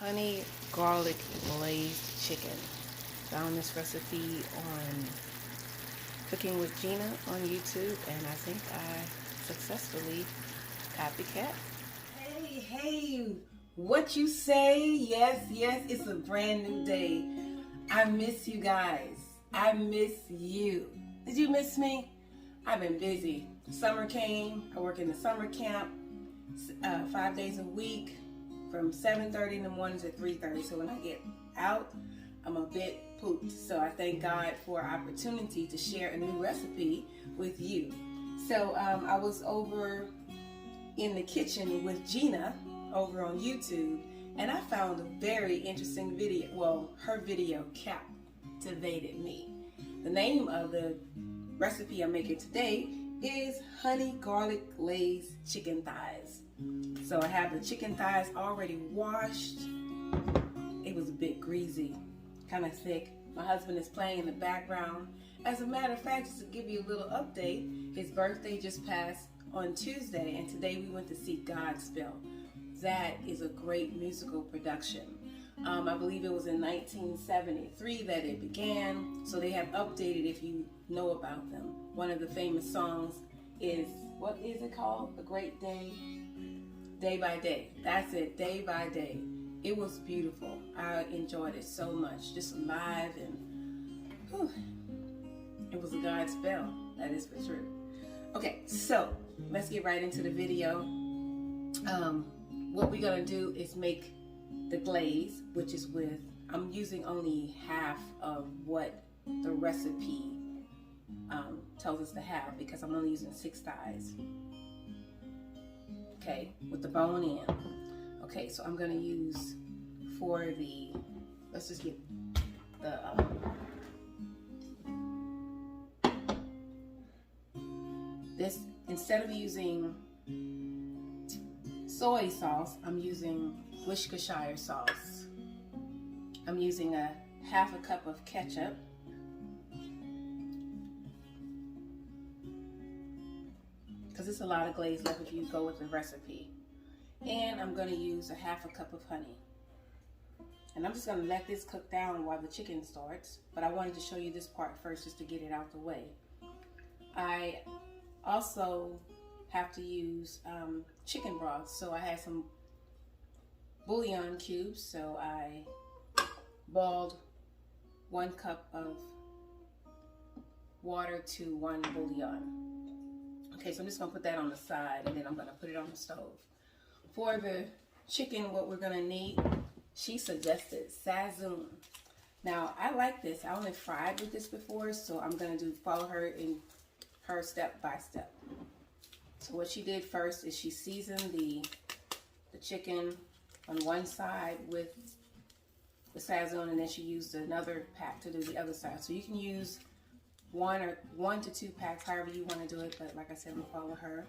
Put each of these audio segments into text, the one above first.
honey garlic glazed chicken. Found this recipe on Cooking with Gina on YouTube, and I think I successfully copycat. Hey, what you say? Yes, it's a brand new day. I miss you guys. I miss you. Did you miss me? I've been busy. Summer came. I work in the summer camp 5 days a week from 7:30 in the morning to 3:30. So when I get out, I'm a bit pooped. So I thank God for an opportunity to share a new recipe with you. So I was over in the kitchen with Gina over on YouTube, and I found a very interesting video. Well, her video captivated me. The name of the recipe I'm making today is honey garlic glazed chicken thighs. So I have the chicken thighs already washed. It was a bit greasy, kind of thick. My husband is playing in the background. As a matter of fact, just to give you a little update, his birthday just passed on Tuesday, and today we went to see Godspell. That is a great musical production. I believe it was in 1973 that it began, so they have updated if you know about them. One of the famous songs is, what is it called? A Great Day? Day by Day. That's it, Day by Day. It was beautiful. I enjoyed it so much, just live, and whew, it was a Godspell, that is for true. Okay, so let's get right into the video. What we're gonna do is make the glaze, which is with, I'm using only half of what the recipe tells us to have, because I'm only using 6 thighs. Okay, with the bone in. Okay, so I'm gonna use for the, let's just get the this, instead of using soy sauce, I'm using Worcestershire sauce. I'm using a half a cup of ketchup. Because it's a lot of glaze left if you go with the recipe. And I'm going to use a half a cup of honey. And I'm just going to let this cook down while the chicken starts. But I wanted to show you this part first just to get it out the way. I also have to use chicken broth. So I had some bouillon cubes. So I boiled 1 cup of water to 1 bouillon. Okay, so I'm just gonna put that on the side, and then I'm gonna put it on the stove. For the chicken, what we're gonna need, she suggested sazon. Now, I like this. I only fried with this before, so I'm gonna follow her in her step by step. So what she did first is she seasoned the chicken on one side with the sazon, and then she used another pack to do the other side. So you can use 1 to 2 packs, however you want to do it, but like I said, we follow her.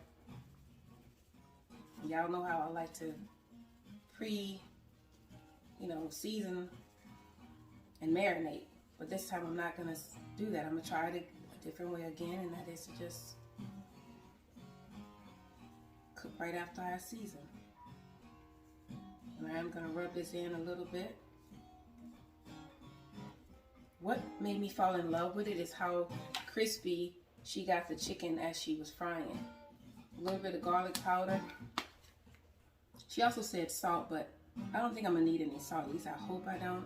Y'all know how I like to season and marinate, but this time I'm not gonna do that. I'm gonna try it a different way again, and that is to just cook right after I season. And I'm gonna rub this in a little bit. What made me fall in love with it is how crispy she got the chicken as she was frying. A little bit of garlic powder. She also said salt, but I don't think I'm gonna need any salt. At least I hope I don't,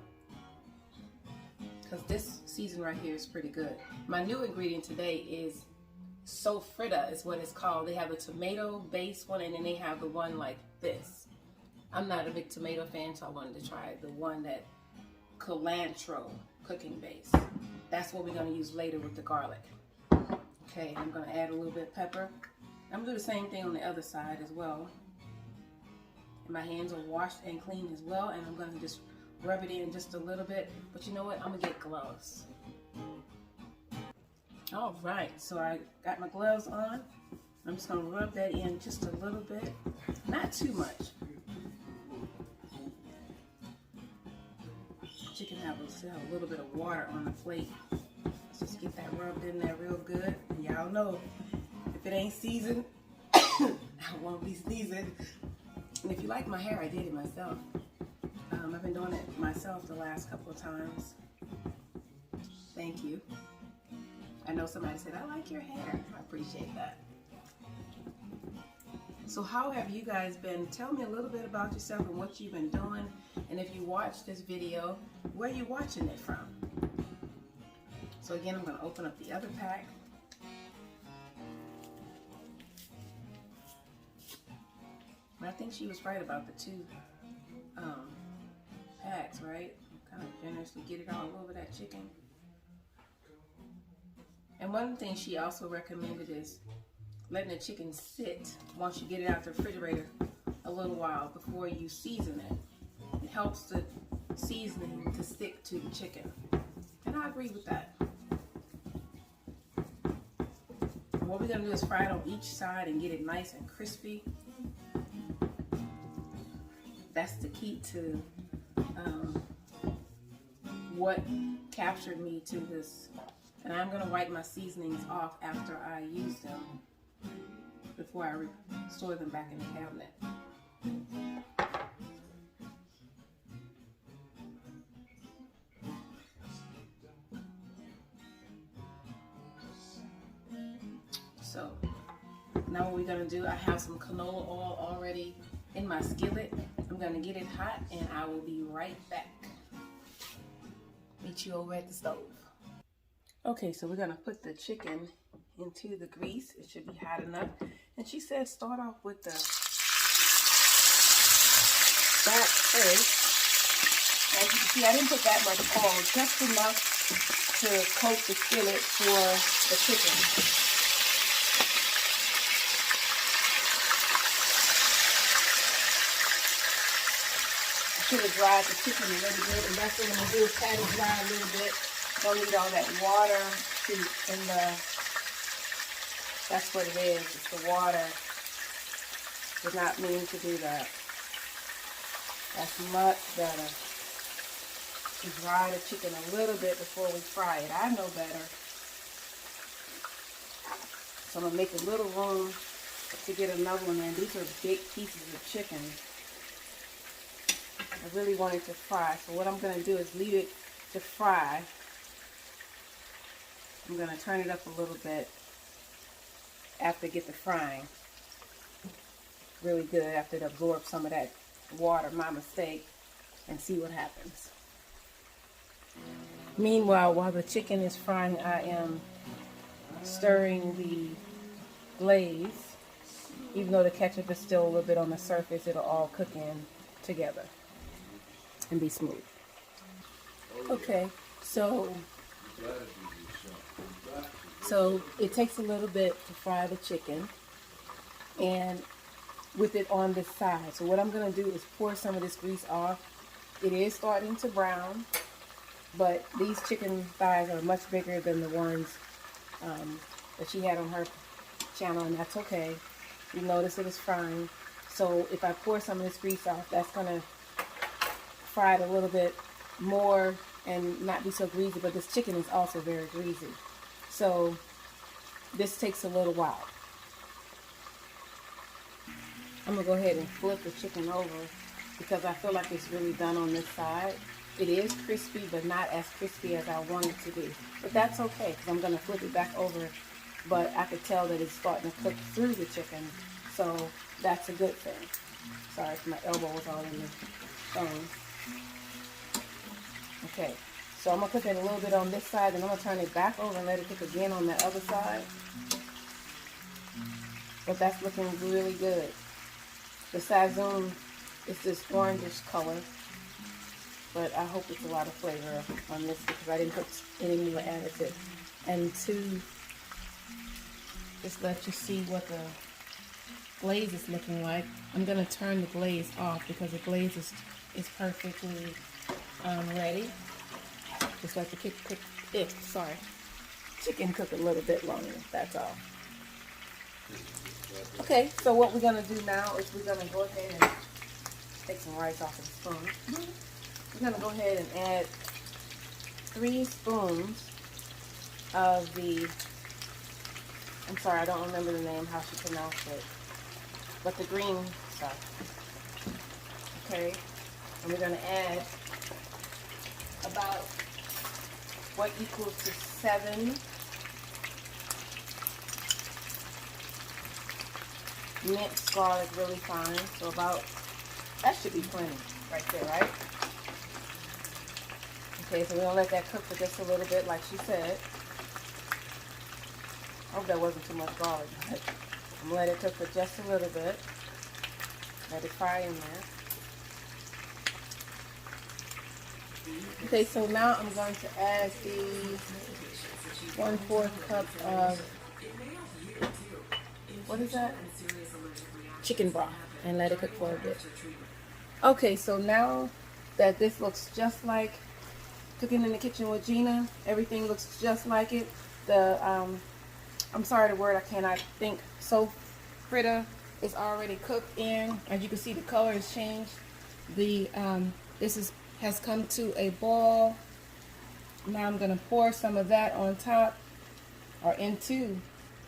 because this season right here is pretty good. My new ingredient today is sofrita, is what it's called. They have a tomato based one, and then they have the one like this. I'm not a big tomato fan, so I wanted to try the one that cilantro cooking base. That's what we're going to use later with the garlic. Okay, I'm going to add a little bit of pepper. I'm going to do the same thing on the other side as well. And my hands are washed and clean as well, and I'm going to just rub it in just a little bit. But you know what? I'm going to get gloves. All right, so I got my gloves on. I'm just going to rub that in just a little bit, not too much. Chicken have a little bit of water on the plate. Let's just get that rubbed in there real good. And y'all know, if it ain't seasoned, I won't be seasoned. And if you like my hair, I did it myself. I've been doing it myself the last couple of times. Thank you. I know somebody said, I like your hair. I appreciate that. So how have you guys been? Tell me a little bit about yourself and what you've been doing. And if you watch this video, where are you watching it from? So again, I'm going to open up the other pack. I think she was right about the two packs, right? Kind of generously get it all over that chicken. And one thing she also recommended is letting the chicken sit once you get it out the refrigerator a little while before you season it. It helps the seasoning to stick to the chicken. And I agree with that. And what we're going to do is fry it on each side and get it nice and crispy. That's the key to what captured me to this. And I'm going to wipe my seasonings off after I use them before I store them back in the cabinet. So now what we're going to do, I have some canola oil already in my skillet. I'm going to get it hot and I will be right back. Meet you over at the stove. Okay, so we're going to put the chicken into the grease. It should be hot enough. And she said start off with the back first. As you can see, I didn't put that much oil, just enough to coat the skillet for the chicken. Should have dried the chicken a little bit, and that's what I'm going to do, is pat it dry a little bit. Don't need all that water in the, that's what it is, it's the water. Did not mean to do that. That's much better. To dry the chicken a little bit before we fry it. I know better. So I'm going to make a little room to get another one in. These are big pieces of chicken. I really want it to fry, so what I'm going to do is leave it to fry. I'm going to turn it up a little bit after I get the frying really good, after it absorbs some of that water, my mistake, and see what happens. Meanwhile, while the chicken is frying, I am stirring the glaze. Even though the ketchup is still a little bit on the surface, it'll all cook in together and be smooth. Okay, so it takes a little bit to fry the chicken, and with it on this side. So what I'm going to do is pour some of this grease off. It is starting to brown, but these chicken thighs are much bigger than the ones that she had on her channel, and that's okay. You notice it is frying. So if I pour some of this grease off, that's going to fry it a little bit more and not be so greasy, but this chicken is also very greasy. So this takes a little while. I'm going to go ahead and flip the chicken over because I feel like it's really done on this side. It is crispy, but not as crispy as I want it to be. But that's okay because I'm going to flip it back over, but I could tell that it's starting to cook through the chicken, so that's a good thing. Sorry if my elbow was all in the phone. Okay, so I'm going to cook it a little bit on this side, and I'm going to turn it back over and let it cook again on the other side. But that's looking really good. The sazon is this orangish color, but I hope it's a lot of flavor on this because I didn't put any more additive. And to just let you see what the glaze is looking like, I'm going to turn the glaze off because the glaze is perfectly ready. Just let the chicken cook a little bit longer, that's all. Okay, so what we're going to do now is we're going to go ahead and take some rice off of the spoon. We're going to go ahead and add 3 spoons of the, I'm sorry, I don't remember the name, how she pronounced it, but the green stuff. Okay, And we're going to add about what equals to 7 minced garlic really fine. So about, that should be plenty right there, right? Okay, so we're going to let that cook for just a little bit like she said. I hope that wasn't too much garlic, but I'm going to let it cook for just a little bit. Let it fry in there. Okay, so now I'm going to add the 1/4 cup of, what is that? Chicken broth, and let it cook for a bit. Okay, so now that this looks just like Cooking in the Kitchen with Gina, everything looks just like it. The, I'm sorry the word I cannot think, sofrita is already cooked in. As you can see, the color has changed. The, has come to a boil. Now I'm going to pour some of that on top or into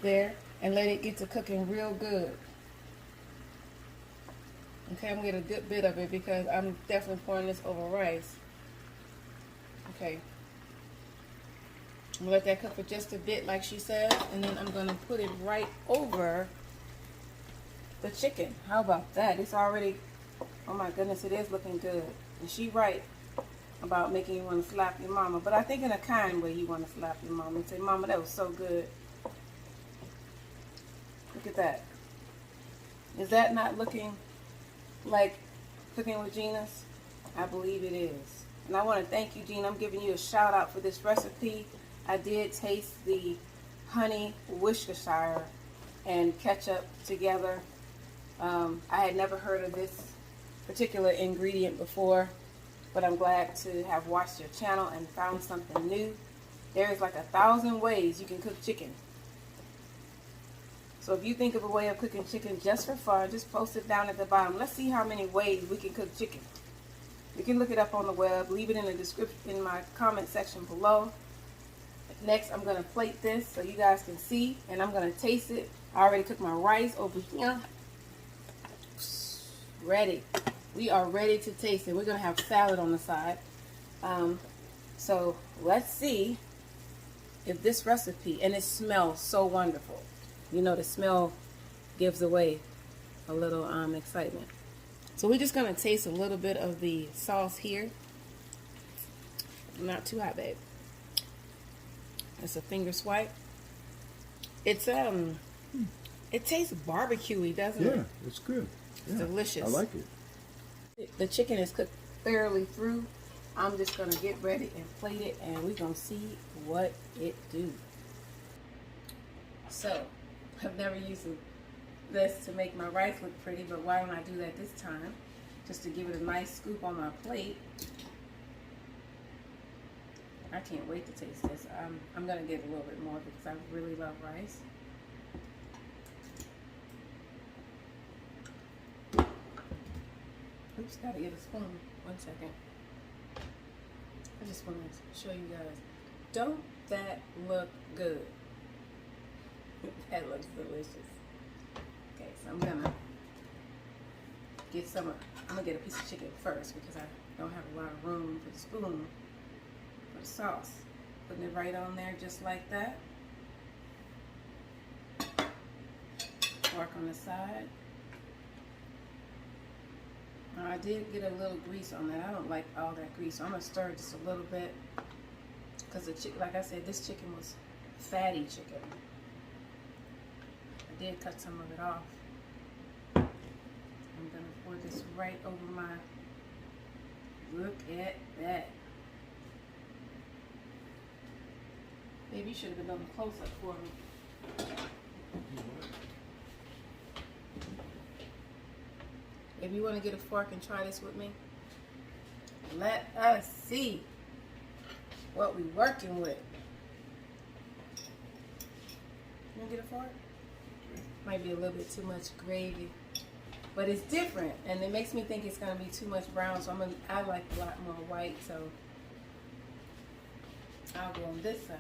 there and let it get to cooking real good. Okay, I'm going to get a good bit of it because I'm definitely pouring this over rice. Okay. I'm going to let that cook for just a bit like she said, and then I'm going to put it right over the chicken. How about that? It's already, oh my goodness, it is looking good. And she right about making you want to slap your mama, but I think in a kind way you want to slap your mama and say, Mama, that was so good. Look at that. Is that not looking like Cooking with Gina's? I believe it is. And I want to thank you, Gina. I'm giving you a shout out for this recipe. I did taste the honey Worcestershire and ketchup together. I had never heard of this particular ingredient before, but I'm glad to have watched your channel and found something new. There's like 1,000 ways you can cook chicken. So if you think of a way of cooking chicken just for fun, just post it down at the bottom. Let's see how many ways we can cook chicken. You can look it up on the web. Leave it in the description in my comment section below. Next, I'm going to plate this so you guys can see, and I'm going to taste it. I already cooked my rice over here. Ready. We are ready to taste it. We're going to have salad on the side. So let's see if this recipe, and it smells so wonderful. You know, the smell gives away a little excitement. So we're just going to taste a little bit of the sauce here. Not too hot, babe. It's a finger swipe. It's it tastes barbecuey, doesn't it? Yeah, it's good. It's delicious. I like it. The chicken is cooked thoroughly through. I'm just going to get ready and plate it, and we're going to see what it do. So, I've never used this to make my rice look pretty, but why don't I do that this time? Just to give it a nice scoop on my plate. I can't wait to taste this. I'm going to get a little bit more because I really love rice. Oops, gotta get a spoon. 1 second. I just want to show you guys. Don't that look good? That looks delicious. Okay, so I'm gonna get some. I'm gonna get a piece of chicken first because I don't have a lot of room for the spoon for the sauce. Putting it right on there just like that. Fork on the side. Now, I did get a little grease on that. I don't like all that grease, so I'm gonna stir just a little bit because the chicken, like I said, this chicken was fatty chicken. I did cut some of it off. I'm gonna pour this right over my. Look at that. Maybe you should have done a close up for me. If you want to get a fork and try this with me, let us see what we're working with. You want to get a fork? Might be a little bit too much gravy, but it's different, and it makes me think it's going to be too much brown, so I like a lot more white, so I'll go on this side.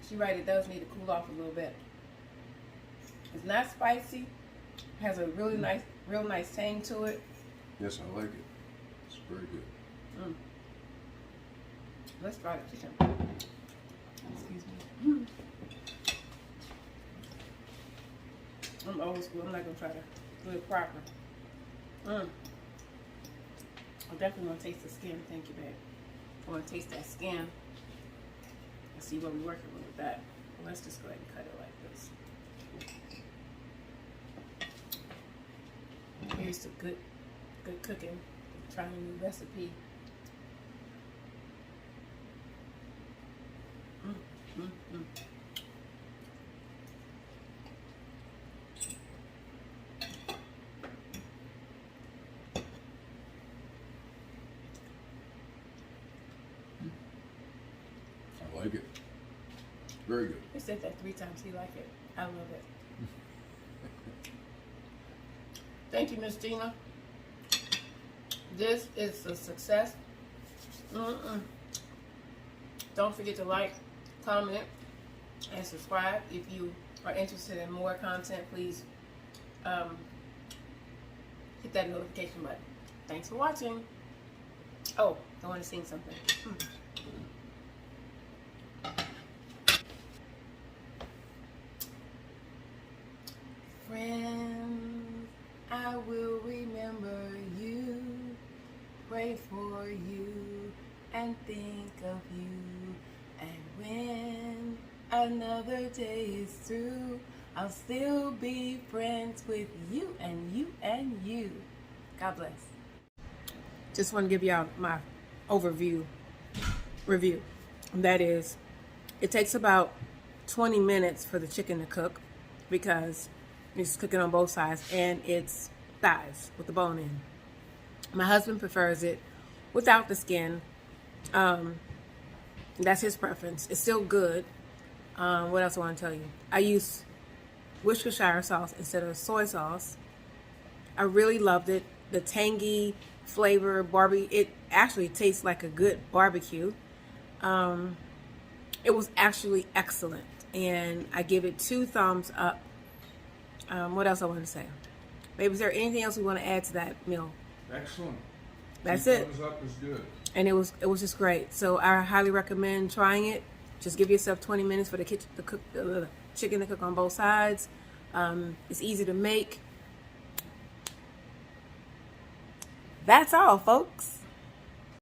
She's right, it does need to cool off a little bit. It's not spicy. Has a really nice, real nice tang to it. Yes, I like it. It's very good. Let's try the chicken. Excuse me. I'm old school. I'm not gonna try to do it proper. I definitely want to taste the skin. Thank you, babe. I want to taste that skin and see what we're working with that. Well, let's just go ahead and cut it like this. Here's the good cooking. Trying a new recipe. I like it. Very good. He said that 3 times. He liked it. I love it. Thank you, Miss Gina. This is a success. Don't forget to like, comment, and subscribe. If you are interested in more content, please hit that notification button. Thanks for watching. Oh, I want to sing something. Friends, I will remember you, pray for you, and think of you. And when another day is through, I'll still be friends with you and you and you. God bless. Just want to give y'all my review. That is, it takes about 20 minutes for the chicken to cook because it's cooking on both sides, and it's thighs with the bone in. My husband prefers it without the skin. That's his preference. It's still good. What else I want to tell you? I use Worcestershire sauce instead of soy sauce. I really loved it. The tangy flavor, it actually tastes like a good barbecue. It was actually excellent, and I give it 2 thumbs up. What else I want to say? Babe, is there anything else we want to add to that meal? Excellent. That's 2 it. thumbs up is good. And it was just great. So I highly recommend trying it. Just give yourself 20 minutes for the chicken to cook on both sides. It's easy to make. That's all, folks.